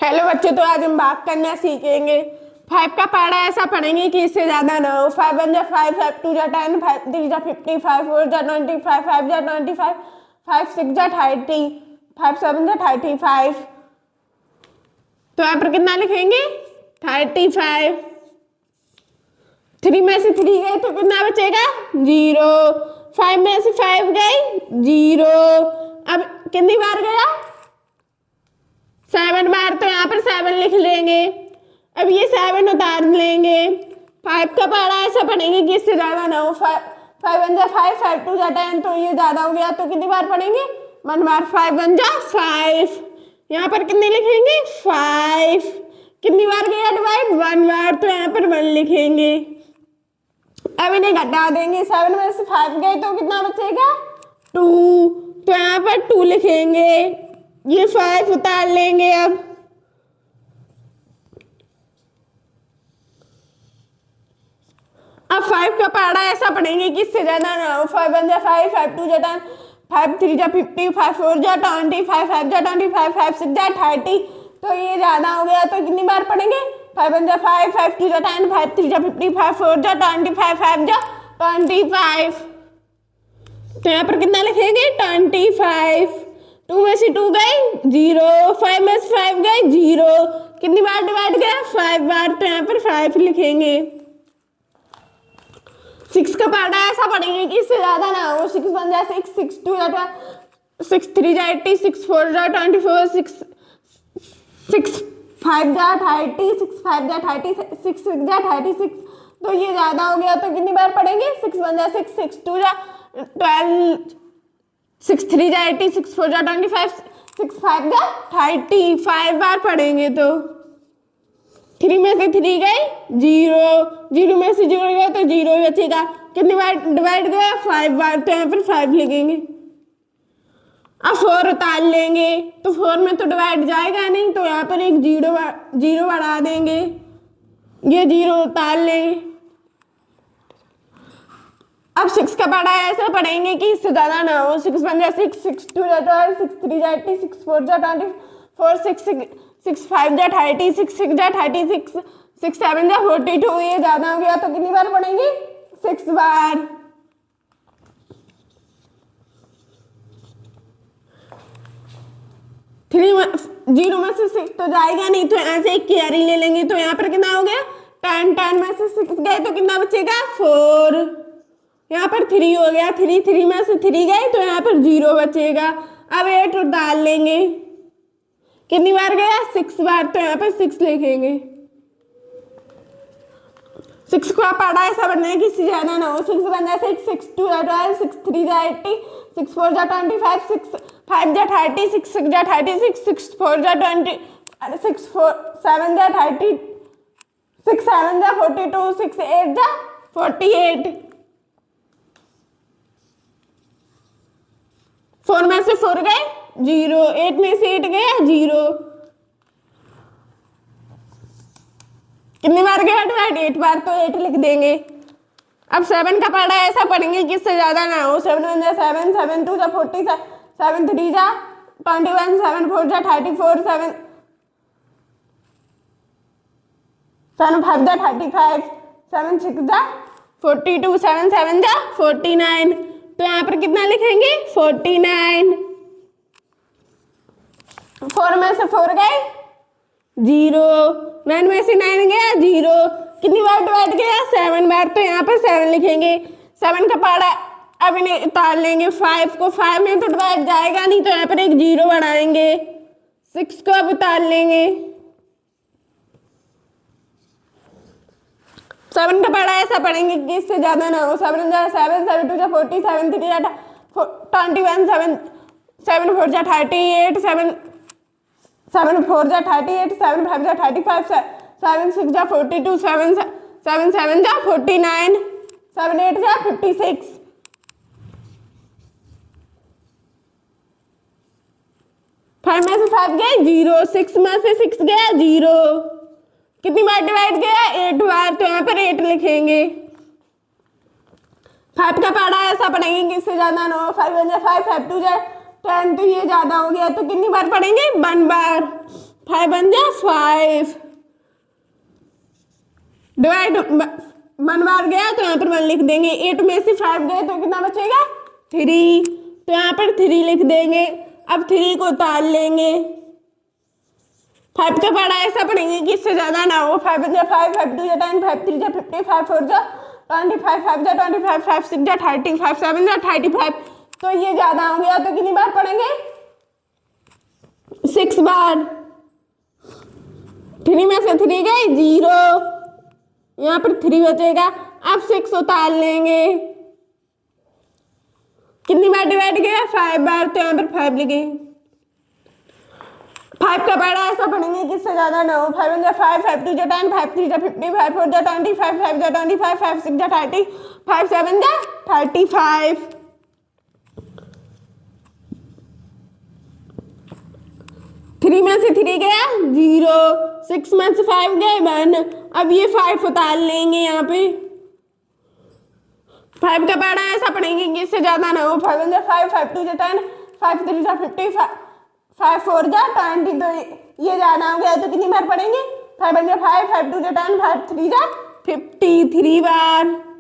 Hello बच्चों, तो आज हम बात करना सीखेंगे। 5 का पहाड़ा ऐसा पढ़ेंगे कि इससे ज़्यादा ना हो। 5 1 जा 5, 5 2 जा 10, 5 3 जा 50, 5 4 जा 25, 5 जा 25, 5 6 जा 30, 5 7 जा 35। तो यहाँ पर कितना लिखेंगे? 35। 3 में से 3 गए तो कितना बचेगा? 0। 5 में से 5 गए 0। अब कितनी बार गया? 7 बार, तो यहाँ पर 7 लिख लेंगे। अब ये 7 उतार लेंगे। 5 का पहाड़ा ऐसा पढ़ेंगे कि इससे ज़्यादा ना हो। 5 1 जा 5, 5 2 जा 10, तो ये ज़्यादा हो गया, तो कितनी बार पढ़ेंगे? 1 बार। 5 1 जा 5। यहाँ पर कितने लिखेंगे? 5। कितनी बार गया डिवाइड? 1 बार, तो यहाँ पर 1 लिखेंगे। अब इन्हें घटा देंगे। 7 में से 5 गए तो कितना बचेगा? 2, तो यहाँ पर 2 लिखेंगे। ये 5 उतार लेंगे। अब 5 का पहाड़ा ऐसा पढ़ेंगे कि इससे ज्यादा ना हो। 5 1 जा 5, 5 2 जा 10, 5 3 जा 50, 5 4 जा 25, 5 जा 25, 5 6 जा 30, तो ये ज्यादा हो गया, तो कितनी बार पढ़ेंगे? 5 1 जा 5, 5 2 जा 10, 5 3 जा 50, 5 4 जा 25, 5 जा 25। तो यहाँ पर कितना लिखेंगे? 25। 2 में से 2 गए 0। 5 में से 5 गए 0। कितनी बार डिवाइड गया? 5 बार, तो यहाँ पर 5 लिखेंगे। 6 का पहाड़ा ऐसा पढ़ेंगे कि इससे ज्यादा ना हो। 6 1 जा 6, 6 2 जा 12, 6 3 जा 80, 6 4 जा 24, 6 5 जा 30, 6 5 जा 30, 6 6 जा 36, तो ये ज्यादा हो गया, तो कितनी बार पढ़ेंगे? 6 1 जा 6, 6 2 जा 12, 6 3 जा 80, 6 4 जा 25, 6 5 जा 30, 5 बार पढ़ेंगे। तो 3 में से 3 गए 0। 0 में से 0 गया तो 0 ही बचेगा। कितनी बार डिवाइड गया? 5 बार, तो यहाँ पर 5 लिखेंगे। अब 4 उतार लेंगे, तो 4 में तो डिवाइड जाएगा नहीं, तो यहाँ पर एक 0 बढ़ा देंगे। ये 0 उतार लेंगे। अब 6 का पहाड़ा ऐसा पढ़ेंगे कि इससे ज्यादा ना हो। 6 1 जा 6, 6 2 जा 12, 6 3 जा 80, 6 4 जा 24, 6 5 जा 30, 6 6 जा 36, 6 7 जा 42, ये ज्यादा हो गया, तो कितनी बार पढ़ेंगे? 6 बार। 0 में से 6 तो जाएगा नहीं, तो यहाँ से एक कैरी ले लेंगे, तो यहाँ पर कितना हो गया? 10। 10 में से 6 गए तो कितना बचेगा? 4। यहाँ पर 3 हो गया। 3 में से 3 गए तो यहाँ पर 0 बचेगा। अब 8 डाल लेंगे। कितनी बार गया? 6 बार, तो यहाँ पर 6 लिखेंगे। 6 का पहाड़ा ऐसा बनना है कि इससे ज्यादा ना हो। 6 1 जा 6, 6 2 जा 12, 6 3 जा 80, 6 4 जा 25, 6 5 जा 30, 6 6 जा 36, 6 4 जा 20, 6 4 7 जा 30, 6 7 जा 42, 6 8 जा 48। 4 में से 4 गए 0। 8 में से 8 गया 0। कितनी बार गया डिवाइड? 8 बार, तो 8 लिख देंगे। अब 7 का पहाड़ा ऐसा पढ़ेंगे कि इससे ज्यादा ना हो। 7 1 जा 7, 7 2 जा 40, 7 3 जा 21, 7 4 जा 34, 7 5 जा 35, 7 6 जा 42, 7 7 जा 49, तो यहाँ पर कितना लिखेंगे? 49। 4 में से 4 गए 0। 9 में से 9 गया 0। कितनी बार डिवाइड गया? 7 बार, तो यहाँ पर 7 लिखेंगे। 7 का पहाड़ा अब इन्हें उतार लेंगे। 5 को 5 में तो डिवाइड जाएगा नहीं, तो यहाँ पर एक 0 बढ़ाएंगे। 6 को अब उतार लेंगे। 7 का पहाड़ा ऐसा पढ़ेंगे कि इससे ज्यादा ना हो। 7 जा 7, 7 2 जा 40, 7 3 जा 21, 7 4 जा 38, 7 4 जा 38, 7 5 जा 35, 7 6 जा 42, 7 7 जा 49, 7 8 जा 56। 5 में से 5 गए 0। 6 में से 6 गया 0। कितनी बार डिवाइड गया? 8 बार, तो यहाँ पर 8 लिखेंगे। 5 का पहाड़ा ऐसा पढ़ेंगे कि इससे ज्यादा ना हो। 5 1 जा 5, 5 2 जा 10, तो ये ज्यादा हो गया, तो कितनी बार पढ़ेंगे? 1 बार। 5 बन जा 5 डिवाइड 1 बार गया तो यहाँ पर 1 लिख देंगे। 8 में से 5 गए तो कितना बचेगा 3, तो यहाँ पर 3 लिख देंगे। अब 3 को उतार लेंगे। 5 का पढ़ा ऐसा पढ़ेंगे कि इससे ज्यादा ना हो। 5 1 5 5 2 10 5 3 50 5 4 25 5 25 5 6 30 5 7 35, तो ये ज्यादा हो गया तो कितनी बार पढ़ेंगे 6 बार। 3 में से 3 गए 0, यहाँ पर 3 बचेगा। अब 6 उतार लेंगे। कितनी बार डिवाइड किया 5 बार, तो यहाँ पर 5 लिखे। 5 का पढ़ा ऐसा पढ़ेंगे कि इससे ज्यादा ना हो। 5 1 5 5 2 10 5 3 50 5 4 25 5 25 5 6 30 5 7 35। 3 में से 3 गया 0, 6 में से 5 गए 1। अब ये 5 उतार लेंगे यहाँ पे। 5 का पढ़ा ऐसा पढ़ेंगे कि इससे ज्यादा ना हो। 5 1 5 5 2 10 5 3 50 5 4 20, तो ये ज्यादा हो गया तो कितनी बार पढ़ेंगे 5 1 5 5 2 10 5 3 50 3 बार।